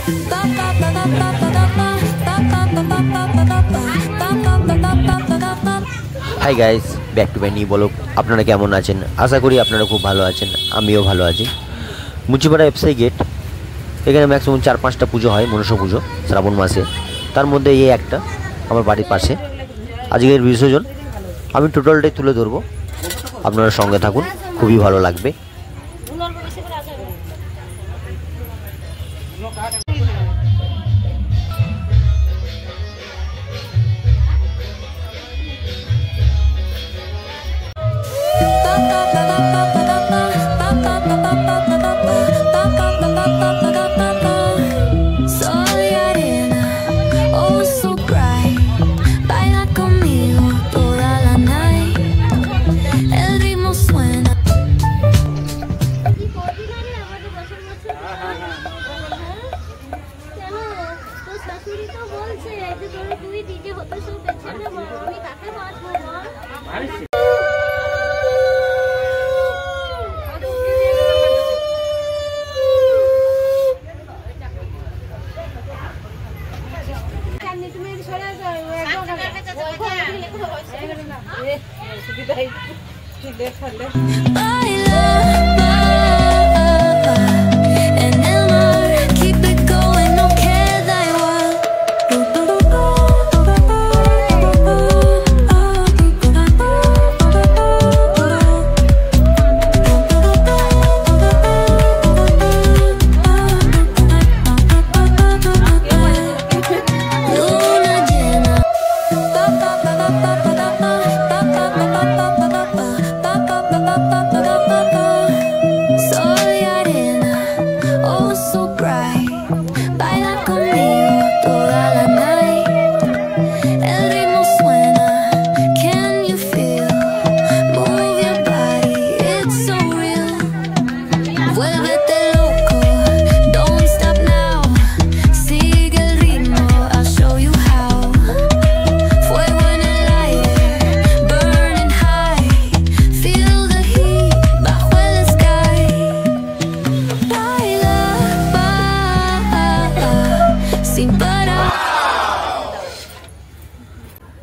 Hi guys, back to my new blog. আপনারা কেমন আছেন? আশা করি আপনারা খুব ভালো আছেন, আমিও ভালো আছি। মুচিপাড়া এফসাই গেট, এখানে ম্যাক্সিমাম 4-5টা পুজো হয়, মনসা পুজো শ্রাবণ মাসে। তার মধ্যে এই একটা আমার বাড়ির পাশে আজকের বিসর্জন। আমি টোটালটাই তুলে ধরবো, আপনারা সঙ্গে থাকুন, খুবই ভালো লাগবে।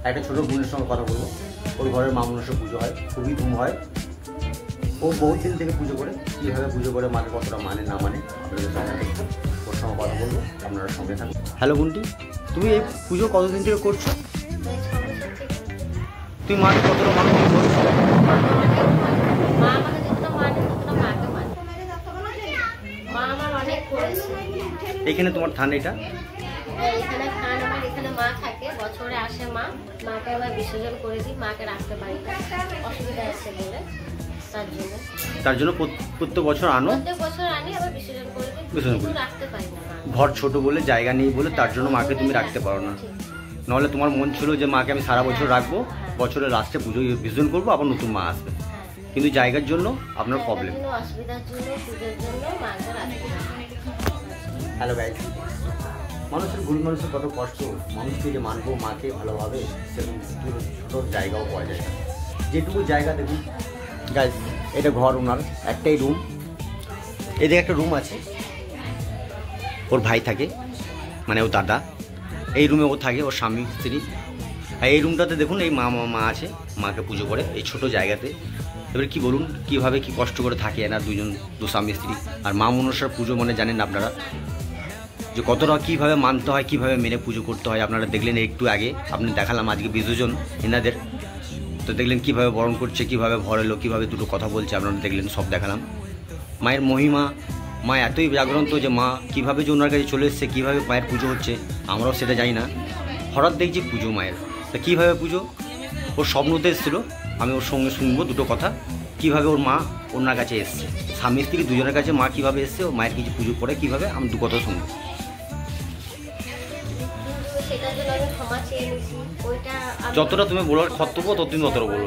একটা ছোটো বোনের সঙ্গে কথা বলবো। ওর ঘরের মা মনসা পুজো হয়, খুবই ধুম হয়। ও বহুত দিন থেকে পুজো করে, কীভাবে পুজো করে, মাকে কতটা মানে না মানে আপনাদের সঙ্গে ওর সঙ্গে কথা বলবো, আপনারা সঙ্গে থাকুন। হ্যালো বুন্টি, তুমি এই পুজো কতদিন থেকে করছো? তুমি মাকে কতটা মানুষ করছো? এখানে তোমার থান, এটা এখানে খান আমার, এখানে মা থাকে, বছরে আসে মা, মাকে আবার বিসর্জন করে দিই, মাকে রাখতে পারি না, অসুবিধা আছে বলে, তার জন্য প্রত্যেক বছর আনো? প্রত্যেক বছর আনি, আবার বিসর্জন করে দিই, বিসর্জন করে রাখতে পারি না। ঘর ছোট বলে, জায়গা নেই বলে, তার জন্য মাকে তুমি রাখতে পারো না। নাহলে তোমার মন ছিল যে মাকে আমি সারা বছর রাখবো, বছরের লাস্টে পুজো বিসর্জন করবো, আবার নতুন মা আসবে, কিন্তু জায়গার জন্য আপনার প্রবলেম। অসুবিধার জন্য পুজোর জন্য মাকে রাখতে পারি। হ্যালো গাইস, মানুষের ভুল, মানুষের কত কষ্ট, মানুষকে যে মানবো মাকে ভালোভাবে, সেরকম ছোটো জায়গাও পাওয়া যায় না। যেটুকু জায়গা দেখুন গাইস, এটা ঘর ওনার, একটাই রুম। এদিকে একটা রুম আছে, ওর ভাই থাকে, মানে ও দাদা। এই রুমে ও থাকে, ওর স্বামী স্ত্রী। আর এই রুমটাতে দেখুন এই মা আছে, মাকে পুজো করে এই ছোট জায়গাতে। এবারে কি বলুন, কীভাবে কি কষ্ট করে থাকে এরা দু স্বামী স্ত্রী। আর মা মনসার পুজো মানে জানেন আপনারা যে কতটা কীভাবে মানতে হয়, কীভাবে মেনে পুজো করতে হয়। আপনারা দেখলেন একটু আগে, আপনি দেখালাম আজকে বিসর্জন এনাদের, তো দেখলেন কীভাবে বরণ করছে, কীভাবে ভর এলো, কীভাবে দুটো কথা বলছে, আপনারা দেখলেন, সব দেখালাম। মায়ের মহিমা, মা এতই জাগ্রন্ত যে মা কীভাবে যে ওনার কাছে চলে এসছে, কীভাবে মায়ের পুজো হচ্ছে আমরাও সেটা জানি না। হঠাৎ দেখছি পুজো মায়ের, তা কীভাবে পুজো, ওর স্বপ্নতে এসেছিলো, আমি ওর সঙ্গে শুনবো দুটো কথা, কীভাবে ওর মা ওনার কাছে এসছে, স্বামী স্ত্রী দুজনের কাছে মা কীভাবে এসছে, ও মায়ের কিছু পুজো করে কীভাবে, আমি দু কথা শুনবো। যতটা তুমি বলার কর্তব্য তত তুমি ততটা বলো,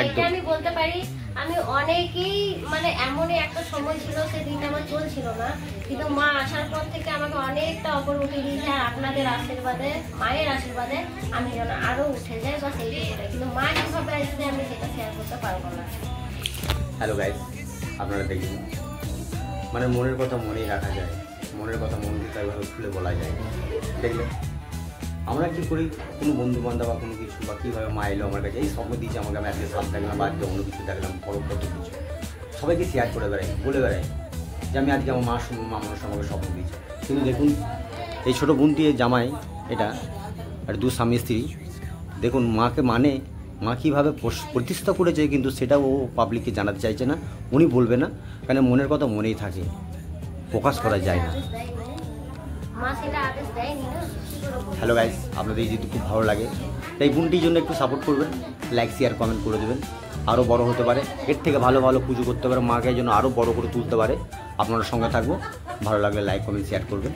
একদম। আমি বলতে পারি, আমি অনেকেই মানে এমনই একটা সময় ছিল, সেদিন আমার চলছিল না, কিন্তু মা আসার পর থেকে আমাকে অনেকটা উপর উঠে দিয়েছে। আর আপনাদের আশীর্বাদে, মায়ের আশীর্বাদে আমি যেন আরো উঠে যাই, বা সেই কিন্তু মা কিভাবে আসবে আমি সেটা শেয়ার করতে পারবো না। হ্যালো গাইস, আপনারা দেখুন, মানে মনের কথা মনেই রাখা যায়। মনের কথা মন দিতে এভাবে খুলে বলা যায়। দেখলে আমরা কী করি, কোনো বন্ধু বান্ধব বা কোনো কিছু বা কীভাবে মা এলো আমার কাছে, এই স্বপ্ন দিয়েছে আমাকে, আমি আজকে সাপ দেখলাম বা আজকে অন্য কিছু দেখলাম, বড় কত কিছু সবাইকে শেয়ার করে বেড়াই, বলে বেড়াই যে আমি আজকে আমার মা মানুষ আমাকে স্বপ্ন দিয়েছে। কিন্তু দেখুন এই ছোটো বোনটি জামাই, এটা আর দু স্বামী স্ত্রী, দেখুন মাকে মানে মা কীভাবে প্রতিষ্ঠা করেছে, কিন্তু সেটা ও পাবলিককে জানাতে চাইছে না, উনি বলবে না, কারণ মনের কথা মনেই থাকে, প্রকাশ করা যায় না। হ্যালো গাইস, আপনাদের যদি খুব ভালো লাগে তাই বোনটির জন্য একটু সাপোর্ট করবেন, লাইক শেয়ার কমেন্ট করে দেবেন, আরও বড় হতে পারে, এর থেকে ভালো ভালো পুজো করতে পারে, মাকে যেন আরও বড় করে তুলতে পারে। আপনারা সঙ্গে থাকবো, ভালো লাগলে লাইক কমেন্ট শেয়ার করবেন।